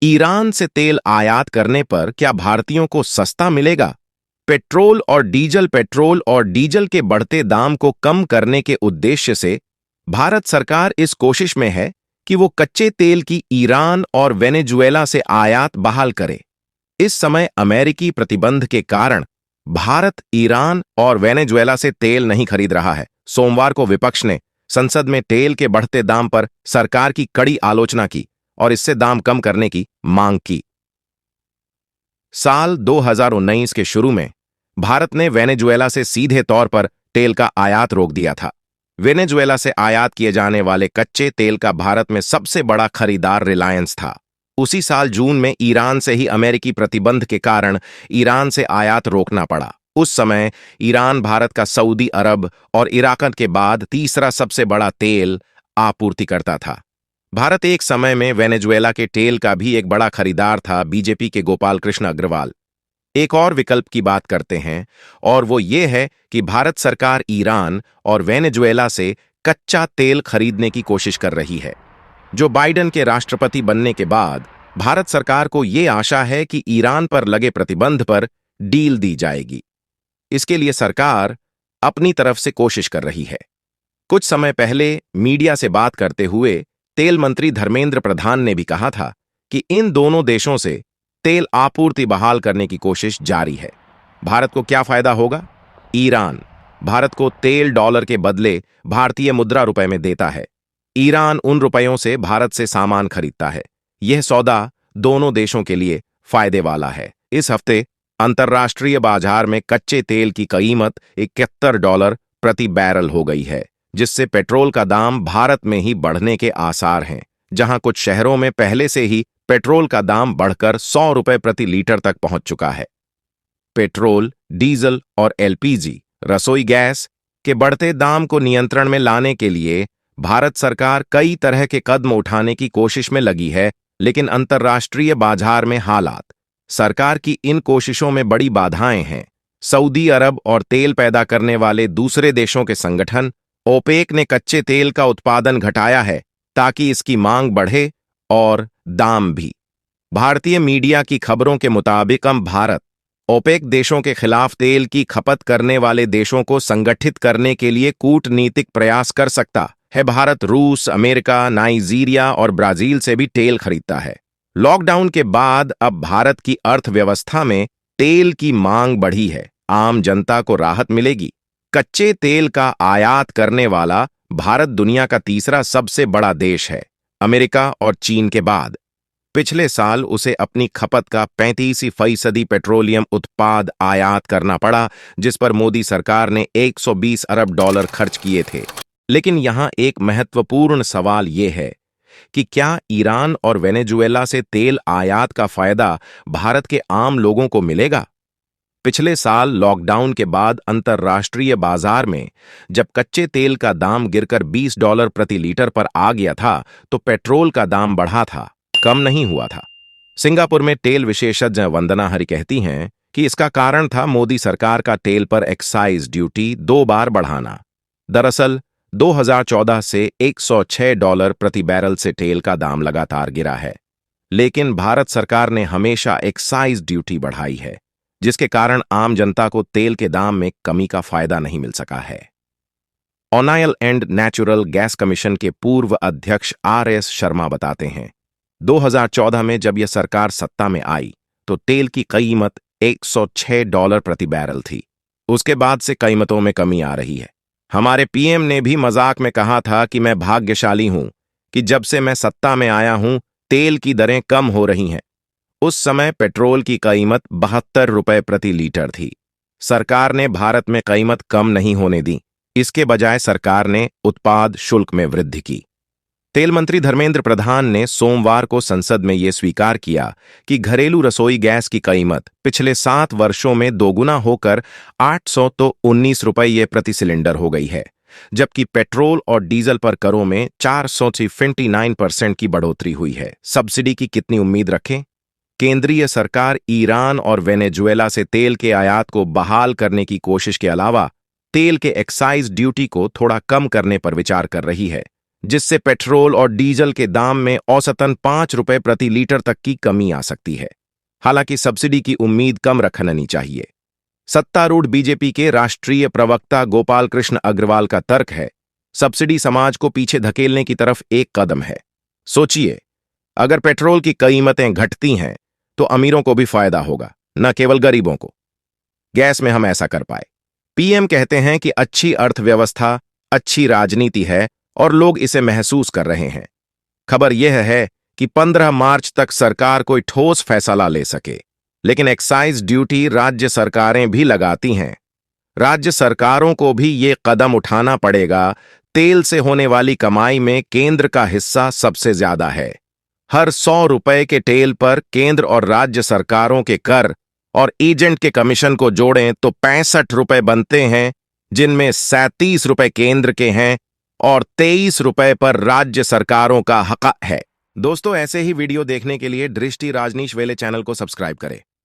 Iran से तेल आयात करने पर क्या भारतीयों को सस्ता मिलेगा? पेट्रोल और डीजल के बढ़ते दाम को कम करने के उद्देश्य से भारत सरकार इस कोशिश में है कि वो कच्चे तेल की ईरान और वेनेजुएला से आयात बहाल करे। इस समय अमेरिकी प्रतिबंध के कारण भारत ईरान और वेनेजुएला से तेल नहीं खरीद रहा है। सोमवार को विपक्ष ने संसद में तेल के बढ़ते दाम पर सरकार की कड़ी आलोचना की और इससे दाम कम करने की मांग की। साल 2019 के शुरू में भारत ने वेनेजुएला से सीधे तौर पर तेल का आयात रोक दिया था। वेनेजुएला से आयात किए जाने वाले कच्चे तेल का भारत में सबसे बड़ा खरीदार रिलायंस था। उसी साल जून में ईरान से ही अमेरिकी प्रतिबंध के कारण ईरान से आयात रोकना पड़ा। उस समय ईरान भारत का सऊदी अरब और इराक के बाद तीसरा सबसे बड़ा तेल आपूर्तिकर्ता था। भारत एक समय में वेनेजुएला के तेल का भी एक बड़ा खरीदार था। बीजेपी के गोपाल कृष्ण अग्रवाल एक और विकल्प की बात करते हैं और वो ये है कि भारत सरकार ईरान और वेनेजुएला से कच्चा तेल खरीदने की कोशिश कर रही है। जो बाइडेन के राष्ट्रपति बनने के बाद भारत सरकार को ये आशा है कि ईरान पर लगे प्रतिबंध पर डील दी जाएगी। इसके लिए सरकार अपनी तरफ से कोशिश कर रही है। कुछ समय पहले मीडिया से बात करते हुए तेल मंत्री धर्मेंद्र प्रधान ने भी कहा था कि इन दोनों देशों से तेल आपूर्ति बहाल करने की कोशिश जारी है। भारत को क्या फायदा होगा? ईरान भारत को तेल डॉलर के बदले भारतीय मुद्रा रुपए में देता है। ईरान उन रुपयों से भारत से सामान खरीदता है। यह सौदा दोनों देशों के लिए फायदे वाला है। इस हफ्ते अंतर्राष्ट्रीय बाजार में कच्चे तेल की कीमत $71 प्रति बैरल हो गई है, जिससे पेट्रोल का दाम भारत में ही बढ़ने के आसार हैं। जहां कुछ शहरों में पहले से ही पेट्रोल का दाम बढ़कर ₹100 प्रति लीटर तक पहुंच चुका है। पेट्रोल, डीजल और एलपीजी रसोई गैस के बढ़ते दाम को नियंत्रण में लाने के लिए भारत सरकार कई तरह के कदम उठाने की कोशिश में लगी है, लेकिन अंतर्राष्ट्रीय बाजार में हालात सरकार की इन कोशिशों में बड़ी बाधाएं हैं। सऊदी अरब और तेल पैदा करने वाले दूसरे देशों के संगठन ओपेक ने कच्चे तेल का उत्पादन घटाया है ताकि इसकी मांग बढ़े और दाम भी। भारतीय मीडिया की खबरों के मुताबिक भारत ओपेक देशों के खिलाफ तेल की खपत करने वाले देशों को संगठित करने के लिए कूटनीतिक प्रयास कर सकता है। भारत रूस, अमेरिका, नाइजीरिया और ब्राजील से भी तेल खरीदता है। लॉकडाउन के बाद अब भारत की अर्थव्यवस्था में तेल की मांग बढ़ी है। आम जनता को राहत मिलेगी। कच्चे तेल का आयात करने वाला भारत दुनिया का तीसरा सबसे बड़ा देश है, अमेरिका और चीन के बाद। पिछले साल उसे अपनी खपत का 35% पेट्रोलियम उत्पाद आयात करना पड़ा, जिस पर मोदी सरकार ने $120 अरब खर्च किए थे। लेकिन यहां एक महत्वपूर्ण सवाल यह है कि क्या ईरान और वेनेजुएला से तेल आयात का फायदा भारत के आम लोगों को मिलेगा? पिछले साल लॉकडाउन के बाद अंतर्राष्ट्रीय बाजार में जब कच्चे तेल का दाम गिरकर $20 प्रति लीटर पर आ गया था, तो पेट्रोल का दाम बढ़ा था, कम नहीं हुआ था। सिंगापुर में तेल विशेषज्ञ वंदना हरि कहती हैं कि इसका कारण था मोदी सरकार का तेल पर एक्साइज ड्यूटी 2 बार बढ़ाना। दरअसल 2014 से $106 प्रति बैरल से तेल का दाम लगातार गिरा है, लेकिन भारत सरकार ने हमेशा एक्साइज ड्यूटी बढ़ाई है, जिसके कारण आम जनता को तेल के दाम में कमी का फायदा नहीं मिल सका है। Oil and natural gas commission के पूर्व अध्यक्ष RS शर्मा बताते हैं, 2014 में जब यह सरकार सत्ता में आई तो तेल की कीमत $106 प्रति बैरल थी। उसके बाद से कीमतों में कमी आ रही है। हमारे पीएम ने भी मजाक में कहा था कि मैं भाग्यशाली हूं कि जब से मैं सत्ता में आया हूं तेल की दरें कम हो रही हैं। उस समय पेट्रोल की कीमत $72 प्रति लीटर थी। सरकार ने भारत में कीमत कम नहीं होने दी, इसके बजाय सरकार ने उत्पाद शुल्क में वृद्धि की। तेल मंत्री धर्मेंद्र प्रधान ने सोमवार को संसद में यह स्वीकार किया कि घरेलू रसोई गैस की कीमत पिछले 7 वर्षों में दोगुना होकर ₹819 प्रति सिलेंडर हो गई है, जबकि पेट्रोल और डीजल पर करों में 459% की बढ़ोतरी हुई है। सब्सिडी की कितनी उम्मीद रखें? केंद्रीय सरकार ईरान और वेनेजुएला से तेल के आयात को बहाल करने की कोशिश के अलावा तेल के एक्साइज ड्यूटी को थोड़ा कम करने पर विचार कर रही है, जिससे पेट्रोल और डीजल के दाम में औसतन 5 रुपए प्रति लीटर तक की कमी आ सकती है। हालांकि सब्सिडी की उम्मीद कम रखनी चाहिए। सत्तारूढ़ बीजेपी के राष्ट्रीय प्रवक्ता गोपाल कृष्ण अग्रवाल का तर्क है, सब्सिडी समाज को पीछे धकेलने की तरफ एक कदम है। सोचिए, अगर पेट्रोल की कीमतें घटती हैं तो अमीरों को भी फायदा होगा, न केवल गरीबों को। गैस में हम ऐसा कर पाए। पीएम कहते हैं कि अच्छी अर्थव्यवस्था अच्छी राजनीति है और लोग इसे महसूस कर रहे हैं। खबर यह है कि 15 मार्च तक सरकार कोई ठोस फैसला ले सके, लेकिन एक्साइज ड्यूटी राज्य सरकारें भी लगाती हैं। राज्य सरकारों को भी ये कदम उठाना पड़ेगा। तेल से होने वाली कमाई में केंद्र का हिस्सा सबसे ज्यादा है। हर 100 रुपए के तेल पर केंद्र और राज्य सरकारों के कर और एजेंट के कमीशन को जोड़ें तो 65 रुपए बनते हैं, जिनमें 37 रुपए केंद्र के हैं और 23 रुपए पर राज्य सरकारों का हक है। दोस्तों, ऐसे ही वीडियो देखने के लिए दृष्टि राजनीश वेले चैनल को सब्सक्राइब करें।